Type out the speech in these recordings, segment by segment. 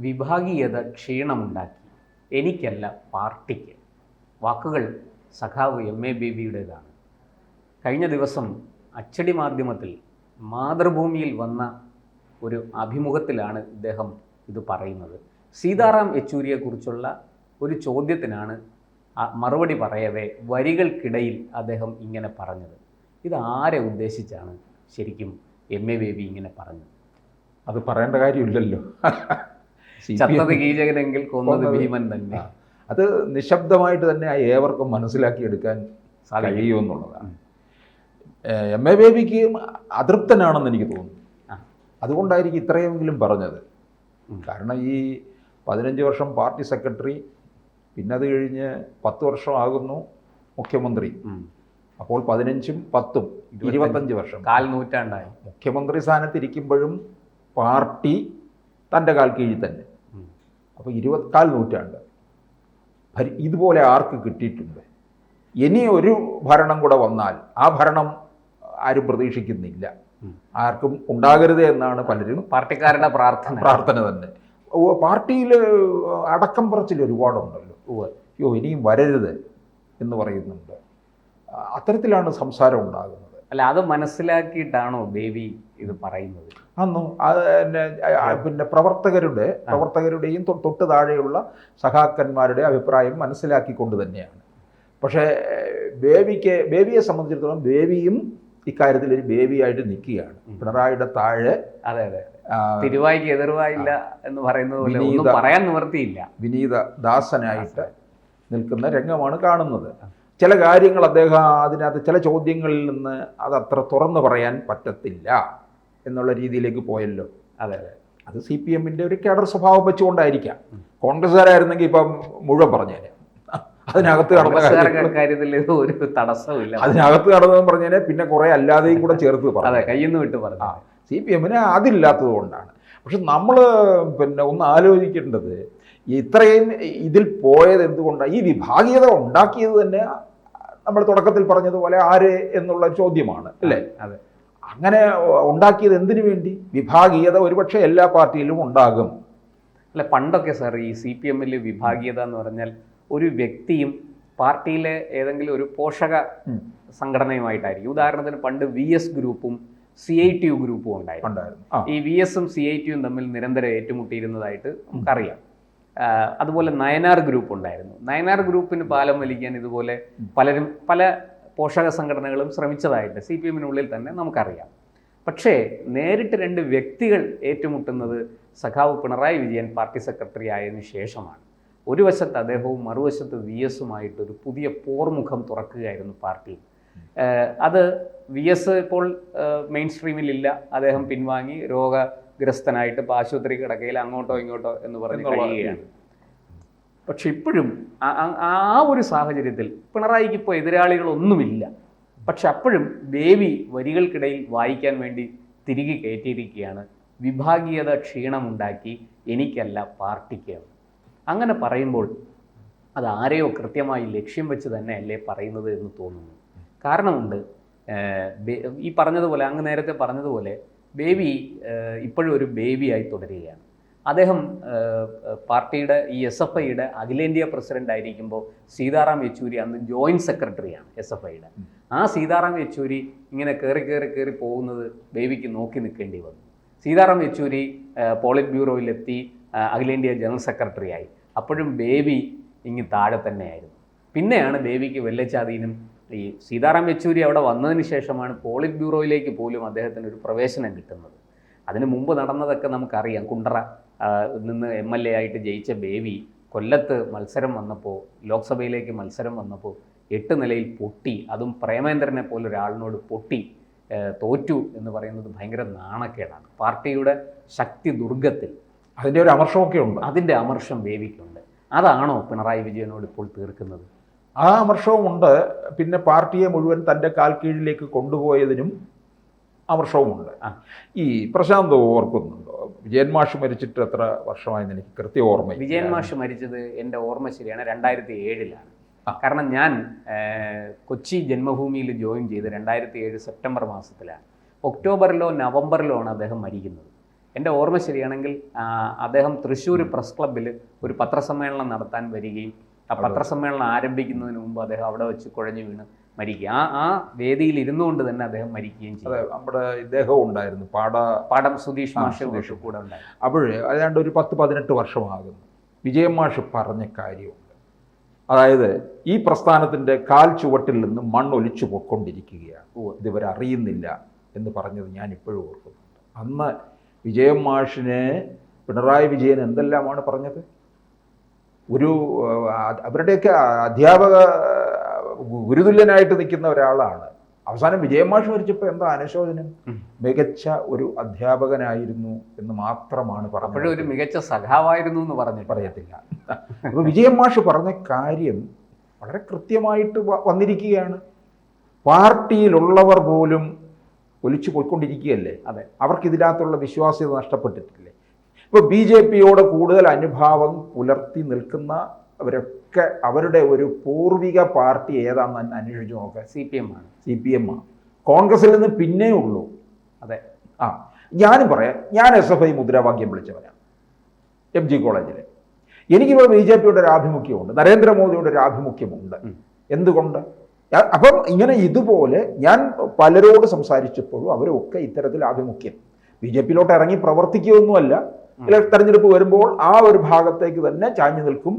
വിഭാഗീയത ക്ഷീണമുണ്ടാക്കി, എനിക്കല്ല പാർട്ടിക്ക്. വാക്കുകൾ സഖാവ് എം.എ. ബേബിയുടേതാണ്. കഴിഞ്ഞ ദിവസം അച്ചടി മാധ്യമത്തിൽ മാതൃഭൂമിയിൽ വന്ന ഒരു അഭിമുഖത്തിലാണ് ഇദ്ദേഹം ഇത് പറയുന്നത്. സീതാറാം യെച്ചൂരിയെക്കുറിച്ചുള്ള ഒരു ചോദ്യത്തിനാണ് മറുപടി പറയവേ വരികൾക്കിടയിൽ അദ്ദേഹം ഇങ്ങനെ പറഞ്ഞത്. ഇത് ആരെ ഉദ്ദേശിച്ചാണ് ശരിക്കും എം.എ. ബേബി ഇങ്ങനെ പറഞ്ഞത്? അത് പറയേണ്ട കാര്യമില്ലല്ലോ. ചത്തത് കീചകനെങ്കിൽ കൊന്നത് ഭീമൻ തന്നെ. അത് നിശബ്ദമായിട്ട് തന്നെ ഏവർക്കും മനസ്സിലാക്കിയെടുക്കാൻ കഴിയുമെന്നുള്ളതാണ്. എം.എ. ബേബിക്ക് അതൃപ്തനാണെന്ന് എനിക്ക് തോന്നുന്നു. അതുകൊണ്ടായിരിക്കും ഇത്രയെങ്കിലും പറഞ്ഞത്. കാരണം ഈ 15 വർഷം പാർട്ടി സെക്രട്ടറി, പിന്നെ അത് കഴിഞ്ഞ് 10 വർഷം ആകുന്നു മുഖ്യമന്ത്രി. അപ്പോൾ 15ഉം 10ഉം 25 വർഷം, 4 നൂറ്റാണ്ടായി മുഖ്യമന്ത്രി സ്ഥാനത്തിരിക്കുമ്പോഴും പാർട്ടി തൻ്റെ കാൽ കീഴിൽ തന്നെ. അപ്പോൾ 4 നൂറ്റാണ്ട് ഇതുപോലെ ആർക്ക് കിട്ടിയിട്ടുണ്ട്? ഇനി ഒരു ഭരണം കൂടെ വന്നാൽ ആ ഭരണം ആരും പ്രതീക്ഷിക്കുന്നില്ല, ആർക്കും ഉണ്ടാകരുത് എന്നാണ് പലരും പാർട്ടിക്കാരുടെ പ്രാർത്ഥന തന്നെ. പാർട്ടിയിൽ അടക്കം പറച്ചിൽ ഒരുപാടുണ്ടല്ലോ. അയ്യോ ഇനിയും വരരുത് എന്ന് പറയുന്നുണ്ട്. അത്തരത്തിലാണ് സംസാരം ഉണ്ടാകുന്നത്. അല്ല, അത് മനസ്സിലാക്കിയിട്ടാണോ ബേബി ഇത് പറയുന്നത്? അന്നു പിന്നെ പ്രവർത്തകരുടെയും തൊട്ട് താഴെയുള്ള സഖാക്കന്മാരുടെ അഭിപ്രായം മനസ്സിലാക്കിക്കൊണ്ട് തന്നെയാണ്. പക്ഷേ ബേബിയെ സംബന്ധിച്ചിടത്തോളം ബേബിയും ഇക്കാര്യത്തിൽ ഒരു ബേബിയായിട്ട് നിൽക്കുകയാണ്. പിണറായിയുടെ താഴെ തിരുവായിക്ക് എതിർവായില്ല എന്ന് പറയുന്നത് പോലെ ഒന്നും പറയാൻ നിവർത്തിയില്ല. വിനീത ദാസനായിട്ട് നിൽക്കുന്ന രംഗമാണ് കാണുന്നത്. ചില കാര്യങ്ങൾ അദ്ദേഹം അതിനകത്ത് ചില ചോദ്യങ്ങളിൽ നിന്ന് അതത്ര തുറന്നു പറയാൻ പറ്റത്തില്ല എന്നുള്ള രീതിയിലേക്ക് പോയല്ലോ. അത് CPM-ന്റെ ഒരു കേഡർ സ്വഭാവം വെച്ചുകൊണ്ടായിരിക്കാം. കോൺഗ്രസ്സുകാരായിരുന്നെങ്കിൽ ഇപ്പം മുഴുവൻ പറഞ്ഞേനെ, അതിനകത്ത് കാര്യത്തിൽ ഒരു തടസ്സമില്ല, അതിനകത്ത് കടന്നതെന്ന് പറഞ്ഞേനെ, പിന്നെ കുറെ അല്ലാതെയും കൂടെ ചേർത്ത് പറഞ്ഞു, കയ്യിൽ നിന്ന് വിട്ട് പറഞ്ഞു. CPM-ന് അതില്ലാത്തത് കൊണ്ടാണ്. പക്ഷെ നമ്മൾ പിന്നെ ഒന്ന് ആലോചിക്കേണ്ടത് ഇത്രയും ഇതിൽ പോയത് എന്തുകൊണ്ടാണ്? ഈ വിഭാഗീയത ഉണ്ടാക്കിയത് തന്നെ നമ്മൾ തുടക്കത്തിൽ പറഞ്ഞതുപോലെ ആര് എന്നുള്ള ചോദ്യമാണ് അല്ലേ? അങ്ങനെ ഉണ്ടാക്കിയത് എന്തിനു വേണ്ടി? വിഭാഗീയത ഒരുപക്ഷെ എല്ലാ പാർട്ടിയിലും ഉണ്ടാകും. അല്ല, പണ്ടൊക്കെ സാർ ഈ CPM-ൽ വിഭാഗീയത എന്ന് പറഞ്ഞാൽ ഒരു വ്യക്തിയും പാർട്ടിയിലെ ഏതെങ്കിലും ഒരു പോഷക സംഘടനയുമായിട്ടായിരിക്കും. ഉദാഹരണത്തിന് പണ്ട് VS ഗ്രൂപ്പും CITU ഗ്രൂപ്പും ഉണ്ടായിരുന്നു. ഈ VS-ഉം CITU-യും തമ്മിൽ നിരന്തരം ഏറ്റുമുട്ടിയിരുന്നതായിട്ട് നമുക്കറിയാം. അതുപോലെ നയനാർ ഗ്രൂപ്പ് ഉണ്ടായിരുന്നു. നയനാർ ഗ്രൂപ്പിന് പാലം വലിക്കാൻ ഇതുപോലെ പല പോഷക സംഘടനകളും ശ്രമിച്ചതായിട്ട് CPM-നുള്ളിൽ തന്നെ നമുക്കറിയാം. പക്ഷേ നേരിട്ട് 2 വ്യക്തികൾ ഏറ്റുമുട്ടുന്നത് സഖാവ് പിണറായി വിജയൻ പാർട്ടി സെക്രട്ടറി ആയതിനു ശേഷമാണ്. ഒരു വശത്ത് അദ്ദേഹവും മറുവശത്ത് VS-ഉമായിട്ടൊരു പുതിയ പോർമുഖം തുറക്കുകയായിരുന്നു പാർട്ടി. അത് VS ഇപ്പോൾ മെയിൻ സ്ട്രീമിലില്ല, അദ്ദേഹം പിൻവാങ്ങി രോഗഗ്രസ്തനായിട്ട് ഇപ്പോൾ ആശുപത്രി കിടക്കയിൽ അങ്ങോട്ടോ ഇങ്ങോട്ടോ എന്ന് പറഞ്ഞ് കഴിയുകയാണ്. പക്ഷെ ഇപ്പോഴും ആ ഒരു സാഹചര്യത്തിൽ പിണറായിക്ക് ഇപ്പോൾ എതിരാളികളൊന്നുമില്ല. പക്ഷെ അപ്പോഴും ബേബി വരികൾക്കിടയിൽ വായിക്കാൻ വേണ്ടി തിരികെ കയറ്റിയിരിക്കുകയാണ്, വിഭാഗീയത ക്ഷീണമുണ്ടാക്കി, എനിക്കല്ല പാർട്ടിക്ക്. അങ്ങനെ പറയുമ്പോൾ അത് ആരെയോ കൃത്യമായി ലക്ഷ്യം വെച്ച് തന്നെയല്ലേ പറയുന്നത് എന്ന് തോന്നുന്നു. കാരണമുണ്ട്. ഈ പറഞ്ഞതുപോലെ, അങ്ങ് നേരത്തെ പറഞ്ഞതുപോലെ ബേബി ഇപ്പോഴും ഒരു ബേബിയായി തുടരുകയാണ്. അദ്ദേഹം പാർട്ടിയുടെ ഈ SFIയുടെ അഖിലേന്ത്യാ പ്രസിഡന്റ് ആയിരിക്കുമ്പോൾ സീതാറാം യെച്ചൂരി അന്ന് ജോയിൻറ്റ് സെക്രട്ടറിയാണ് SFIയുടെ. ആ സീതാറാം യെച്ചൂരി ഇങ്ങനെ കയറി പോകുന്നത് ബേബിക്ക് നോക്കി നിൽക്കേണ്ടി വന്നു. സീതാറാം യെച്ചൂരി പോളിറ്റ് ബ്യൂറോയിലെത്തി അഖിലേന്ത്യാ ജനറൽ സെക്രട്ടറിയായി. അപ്പോഴും ബേബി ഇങ്ങ് താഴെ തന്നെയായിരുന്നു. പിന്നെയാണ് ബേബിക്ക് വെല്ലച്ചാതീനും ഈ സീതാറാം യെച്ചൂരി അവിടെ വന്നതിന് ശേഷമാണ് പോളിറ്റ് ബ്യൂറോയിലേക്ക് പോലും അദ്ദേഹത്തിന് ഒരു പ്രവേശനം കിട്ടുന്നത്. അതിനു മുമ്പ് നടന്നതൊക്കെ നമുക്കറിയാം. കുണ്ടറ നിന്ന് MLA ആയിട്ട് ജയിച്ച ബേബി കൊല്ലത്ത് മത്സരം വന്നപ്പോൾ, ലോക്സഭയിലേക്ക് മത്സരം വന്നപ്പോൾ 8 നിലയിൽ പൊട്ടി. അതും പ്രേമേന്ദ്രനെ പോലെ ഒരാളിനോട് പൊട്ടി തോറ്റു എന്ന് പറയുന്നത് ഭയങ്കര നാണക്കേടാണ്. പാർട്ടിയുടെ ശക്തി ദുർഗത്തിൽ അതിൻ്റെ ഒരു അമർഷമൊക്കെ ഉണ്ട്. അതിൻ്റെ അമർഷം ബേബിക്കുണ്ട്. അതാണോ പിണറായി വിജയനോട് ഇപ്പോൾ തീർക്കുന്നത്? ആ അമർഷവുമുണ്ട്. പിന്നെ പാർട്ടിയെ മുഴുവൻ തൻ്റെ കാൽ കീഴിലേക്ക് കൊണ്ടുപോയതിനും അമർഷവുമുണ്ട്. ഈ പ്രശാന്ത് ഓർക്കുന്നുണ്ടോ, വിജയൻ മാഷ് മരിച്ചിട്ട് എത്ര വർഷമായെന്ന് എനിക്ക് കൃത്യ ഓർമ്മ. വിജയൻ മാഷ് മരിച്ചത് എൻ്റെ ഓർമ്മ ശരിയാണ് 2007-ലാണ്. കാരണം ഞാൻ കൊച്ചി ജന്മഭൂമിയിൽ ജോയിൻ ചെയ്ത് 2007 സെപ്റ്റംബർ മാസത്തിലാണ്. ഒക്ടോബറിലോ നവംബറിലോ ആണ് അദ്ദേഹം മരിക്കുന്നത്. എൻ്റെ ഓർമ്മ ശരിയാണെങ്കിൽ അദ്ദേഹം തൃശ്ശൂർ പ്രസ് ക്ലബ്ബിൽ ഒരു പത്രസമ്മേളനം നടത്താൻ വരികയും ആ പത്രസമ്മേളനം ആരംഭിക്കുന്നതിന് മുമ്പ് അദ്ദേഹം അവിടെ വെച്ച് കുഴഞ്ഞു വീണ് മരിക്കുക. ആ വേദിയിൽ ഇരുന്നുകൊണ്ട് തന്നെ അദ്ദേഹം മരിക്കുകയും ചെയ്തു. നമ്മുടെ ഇദ്ദേഹവും ഉണ്ടായിരുന്നു, പാടം സുധീഷ് മാഷ് കൂടെ ഉണ്ടായിരുന്നു. അപ്പോഴേ ഏതാണ്ട് ഒരു 10-18 വർഷമാകുന്നു വിജയൻ മാഷ് പറഞ്ഞ കാര്യമുണ്ട്. അതായത് ഈ പ്രസ്ഥാനത്തിൻ്റെ കാൽ ചുവട്ടിൽ നിന്ന് മണ്ണൊലിച്ചു പൊയ്ക്കൊണ്ടിരിക്കുകയാണ്, ഇതുവരെ അറിയുന്നില്ല എന്ന് പറഞ്ഞത് ഞാൻ ഇപ്പോഴും ഓർക്കുന്നുണ്ട്. അന്ന് വിജയൻ മാഷിനെ പിണറായി വിജയൻ എന്തെല്ലാമാണ് പറഞ്ഞത്? അവരുടെയൊക്കെ അധ്യാപക ഗുരുതുല്യനായിട്ട് നിൽക്കുന്ന ഒരാളാണ്. അവസാനം വിജയൻ മാഷ് മരിച്ചപ്പോൾ എന്താ അനുശോചനം? മികച്ച ഒരു അധ്യാപകനായിരുന്നു എന്ന് മാത്രമാണ് പറഞ്ഞത്. ഒരു മികച്ച സഖാവായിരുന്നു എന്ന് പറയത്തില്ല. അപ്പോൾ വിജയൻ മാഷ് പറഞ്ഞ കാര്യം വളരെ കൃത്യമായിട്ട് വന്നിരിക്കുകയാണ്. പാർട്ടിയിലുള്ളവർ പോലും ഒലിച്ചു പോയിക്കൊണ്ടിരിക്കുകയല്ലേ. അതെ, അവർക്കിതിനകത്തുള്ള വിശ്വാസ്യത നഷ്ടപ്പെട്ടിട്ടില്ലേ? ഇപ്പോൾ BJPയോട് കൂടുതൽ അനുഭാവം പുലർത്തി നിൽക്കുന്ന അവരൊക്കെ അവരുടെ ഒരു പൂർവിക പാർട്ടി ഏതാണെന്ന് അന്വേഷിച്ച് നോക്കുക. CPM ആണ്. കോൺഗ്രസിൽ നിന്ന് പിന്നെ ഉള്ളൂ. അതെ. ഞാനും പറയാം, ഞാൻ SFI മുദ്രാവാക്യം വിളിച്ചവനാണ് MG കോളേജിൽ. എനിക്കിപ്പോൾ BJPയുടെ ഒരു ആഭിമുഖ്യമുണ്ട്, നരേന്ദ്രമോദിയുടെ ഒരു ആഭിമുഖ്യമുണ്ട്. എന്തുകൊണ്ട്? അപ്പം ഇങ്ങനെ ഇതുപോലെ ഞാൻ പലരോട് സംസാരിച്ചപ്പോഴും അവരൊക്കെ ഇത്തരത്തിൽ ആഭിമുഖ്യം, BJPയിലോട്ട് ഇറങ്ങി പ്രവർത്തിക്കുകയൊന്നുമല്ല, തെരഞ്ഞെടുപ്പ് വരുമ്പോൾ ആ ഒരു ഭാഗത്തേക്ക് തന്നെ ചാഞ്ഞു നിൽക്കും.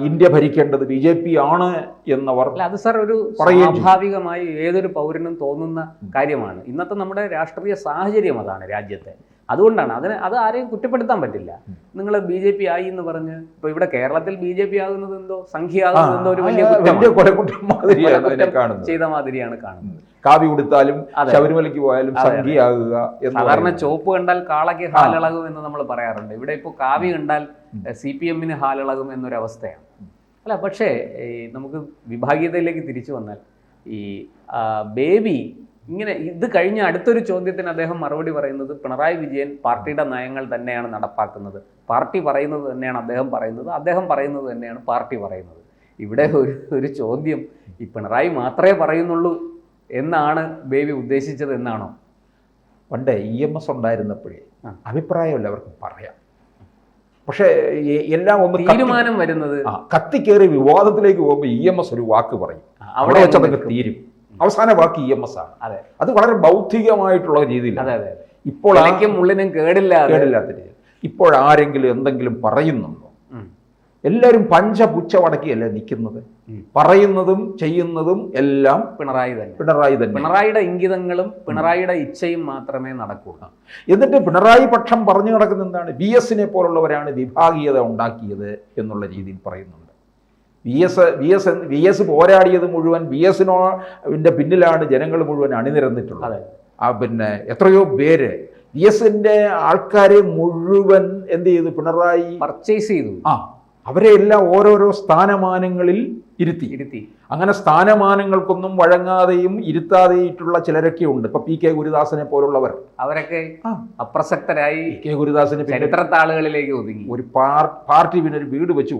ഇന്ത്യ ഭരിക്കേണ്ടത് BJP ആണ് എന്നവർ. അത് സാർ ഒരു സ്വാഭാവികമായി ഏതൊരു പൗരനും തോന്നുന്ന കാര്യമാണ്. ഇന്നത്തെ നമ്മുടെ രാഷ്ട്രീയ സാഹചര്യം അതാണ് രാജ്യത്തെ. അതുകൊണ്ടാണ് അത് ആരെയും കുറ്റപ്പെടുത്താൻ പറ്റില്ല. നിങ്ങൾ BJP ആയി എന്ന് പറഞ്ഞ് ഇപ്പൊ ഇവിടെ കേരളത്തിൽ BJP ആകുന്നത് എന്തോ സംഖ്യയാകുന്നത് എന്തോ ഒരു വലിയ ചെയ്ത മാതിരിയാണ് കാണുന്നത്. കാവി കൊടുത്താലും ശബരിമലയ്ക്ക് പോയാലും സംഖ്യയാകുക. സാധാരണ ചോപ്പ് കണ്ടാൽ കാളയ്ക്ക് ഹാലിളകും എന്ന് നമ്മൾ പറയാറുണ്ട്. ഇവിടെ ഇപ്പോൾ കാവി കണ്ടാൽ CPMന് ഹാലിളകും എന്നൊരവസ്ഥയാണ്. അല്ല, പക്ഷേ നമുക്ക് വിഭാഗീയതയിലേക്ക് തിരിച്ചു വന്നാൽ ഈ ബേബി ഇങ്ങനെ ഇത് കഴിഞ്ഞ അടുത്തൊരു ചോദ്യത്തിന് അദ്ദേഹം മറുപടി പറയുന്നത് പിണറായി വിജയൻ പാർട്ടിയുടെ നയങ്ങൾ തന്നെയാണ് നടപ്പാക്കുന്നത്, പാർട്ടി പറയുന്നത് തന്നെയാണ് അദ്ദേഹം പറയുന്നത്, അദ്ദേഹം പറയുന്നത് തന്നെയാണ് പാർട്ടി പറയുന്നത്. ഇവിടെ ഒരു ചോദ്യം, ഈ പിണറായി മാത്രമേ പറയുന്നുള്ളൂ എന്നാണ് ബേബി ഉദ്ദേശിച്ചത് എന്നാണോ? പണ്ട് EMS ഉണ്ടായിരുന്നപ്പോഴേ അഭിപ്രായമല്ല അവർക്ക് പറയാം, പക്ഷേ എല്ലാം ഒന്ന് തീരുമാനം വരുന്നത് കത്തിക്കേറി വിവാദത്തിലേക്ക് പോകുമ്പോൾ EMS ഒരു വാക്ക് പറയും, അവിടെ വെച്ചതൊക്കെ തീരും. അവസാന വാക്ക് EMS ആണ്. അത് വളരെ ബൗദ്ധികമായിട്ടുള്ള രീതിയിൽ. ഇപ്പോൾ ഉള്ളിനും കേടില്ലാത്ത രീതിയിൽ ഇപ്പോൾ ആരെങ്കിലും എന്തെങ്കിലും പറയുന്നുണ്ടോ? എല്ലാവരും പഞ്ചപുച്ഛമടക്കിയല്ലേ നിൽക്കുന്നത്. പറയുന്നതും ചെയ്യുന്നതും എല്ലാം പിണറായി തന്നെ. പിണറായിയുടെ ഇംഗിതങ്ങളും പിണറായിയുടെ ഇച്ഛയും മാത്രമേ നടക്കൂ. എന്നിട്ട് പിണറായി പക്ഷം പറഞ്ഞു നടക്കുന്ന എന്താണ്? VSനെ പോലുള്ളവരാണ് വിഭാഗീയത ഉണ്ടാക്കിയത് എന്നുള്ള രീതിയിൽ പറയുന്നുണ്ട്. VS പോരാടിയത് മുഴുവൻ VSന്റെ പിന്നിലാണ് ജനങ്ങൾ മുഴുവൻ അണിനിരന്നിട്ടുള്ളത്. പിന്നെ എത്രയോ പേര് VSന്റെ ആൾക്കാരെ മുഴുവൻ എന്ത് ചെയ്തു? പിണറായി പർച്ചേസ് ചെയ്തു. അവരെ എല്ലാം ഓരോരോ സ്ഥാനമാനങ്ങളിൽ ഇരുത്തി. അങ്ങനെ സ്ഥാനമാനങ്ങൾക്കൊന്നും വഴങ്ങാതെയും ഇരുത്താതെയിട്ടുള്ള ചിലരൊക്കെ ഉണ്ട്. ഇപ്പൊ PK ഗുരുദാസനെ പോലുള്ളവർ, അവരൊക്കെ അപ്രസക്തരായി PK ഗുരുദാസന് ചരിത്രത്താളുകളിലേക്ക് ഒതുങ്ങി. ഒരു പാർട്ടി പിന്നെ ഒരു വീട് വെച്ച്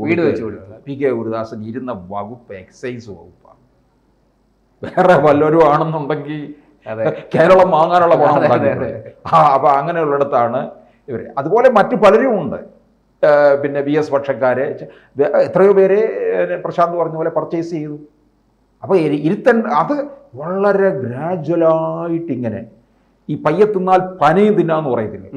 PK ഗുരുദാസൻ ഇരുന്ന വകുപ്പ് എക്സൈസ് വകുപ്പാണ്. വേറെ വല്ലവരും ആണെന്നുണ്ടെങ്കിൽ കേരളം വാങ്ങാനുള്ള പണം. അപ്പൊ അങ്ങനെയുള്ളിടത്താണ് ഇവർ. അതുപോലെ മറ്റു പലരും ഉണ്ട്. പിന്നെ VS പക്ഷക്കാരെ എത്രയോ പേരെ പ്രശാന്ത് പറഞ്ഞ പോലെ പർച്ചേസ് ചെയ്തു. അപ്പോൾ അത് വളരെ ഗ്രാജുവലായിട്ടിങ്ങനെ ഈ പയ്യത്തിന്നാൽ പനയും തിന്നാന്ന് പറയത്തില്ലേ,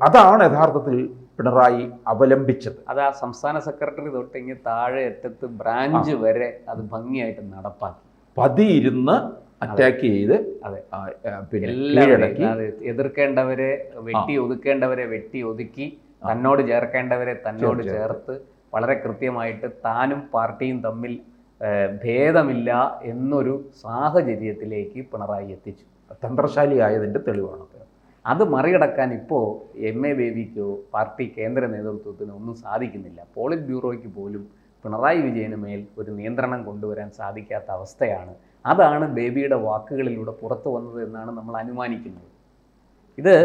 അതാണ് യഥാർത്ഥത്തിൽ പിണറായി അവലംബിച്ചത്. അത് ആ സംസ്ഥാന സെക്രട്ടറി തൊട്ട് താഴെ അറ്റത്ത് ബ്രാഞ്ച് വരെ അത് ഭംഗിയായിട്ട് നടപ്പാക്കി. പതിയിരുന്ന് അറ്റാക്ക് ചെയ്ത് പിന്നെ എതിർക്കേണ്ടവരെ വെട്ടി ഒതുക്കേണ്ടവരെ വെട്ടി ഒതുക്കി, തന്നോട് ചേർക്കേണ്ടവരെ തന്നോട് ചേർത്ത് വളരെ കൃത്യമായിട്ട് താനും പാർട്ടിയും തമ്മിൽ ഭേദമില്ല എന്നൊരു സാഹചര്യത്തിലേക്ക് പിണറായി എത്തിച്ചു. തന്ത്രശാലിയായതിൻ്റെ തെളിവാണ്. അത് മറികടക്കാൻ ഇപ്പോൾ MA ബേബിക്കോ പാർട്ടി കേന്ദ്ര നേതൃത്വത്തിനോ ഒന്നും സാധിക്കുന്നില്ല. പോളിറ്റ് ബ്യൂറോയ്ക്ക് പോലും പിണറായി വിജയന് മേൽ ഒരു നിയന്ത്രണം കൊണ്ടുവരാൻ സാധിക്കാത്ത അവസ്ഥയാണ്. അതാണ് ബേബിയുടെ വാക്കുകളിലൂടെ പുറത്തു വന്നത് എന്നാണ് നമ്മൾ അനുമാനിക്കുന്നത്. ഇത്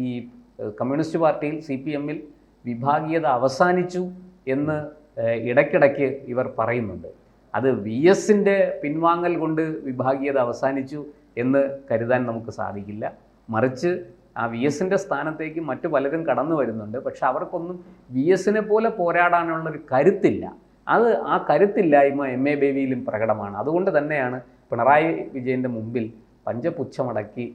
ഈ കമ്മ്യൂണിസ്റ്റ് പാർട്ടിയിൽ CPMൽ വിഭാഗീയത അവസാനിച്ചു എന്ന് ഇടയ്ക്കിടയ്ക്ക് ഇവർ പറയുന്നുണ്ട്. അത് VSന്റെ പിൻവാങ്ങൽ കൊണ്ട് വിഭാഗീയത അവസാനിച്ചു എന്ന് കരുതാൻ നമുക്ക് സാധിക്കില്ല. മറിച്ച് ആ വി എസിൻ്റെ സ്ഥാനത്തേക്ക് മറ്റു പലരും കടന്നു വരുന്നുണ്ട്. പക്ഷെ അവർക്കൊന്നും വി എസിനെ പോലെ പോരാടാനുള്ളൊരു കരുത്തില്ല. ആ കരുത്തില്ലായ്മ എം.എ. ബേബിയിലും പ്രകടമാണ്. അതുകൊണ്ട് തന്നെയാണ് പിണറായി വിജയൻ്റെ മുമ്പിൽ പഞ്ചപുച്ഛമടക്കി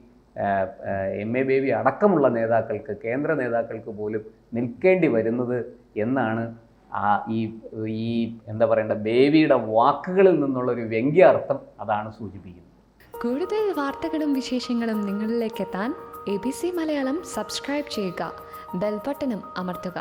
എം.എ. ബേബി അടക്കമുള്ള നേതാക്കൾക്ക്, കേന്ദ്ര നേതാക്കൾക്ക് പോലും നിൽക്കേണ്ടി വരുന്നത് എന്നാണ് ഈ എന്താ പറയേണ്ട ബേബിയുടെ വാക്കുകളിൽ നിന്നുള്ളൊരു വ്യംഗ്യാർത്ഥം അതാണ് സൂചിപ്പിക്കുന്നത്. കൂടുതൽ വാർത്തകളും വിശേഷങ്ങളും നിങ്ങളിലേക്ക് എത്താൻ ABC മലയാളം സബ്സ്ക്രൈബ് ചെയ്യുക, ബെൽ ബട്ടണും അമർത്തുക.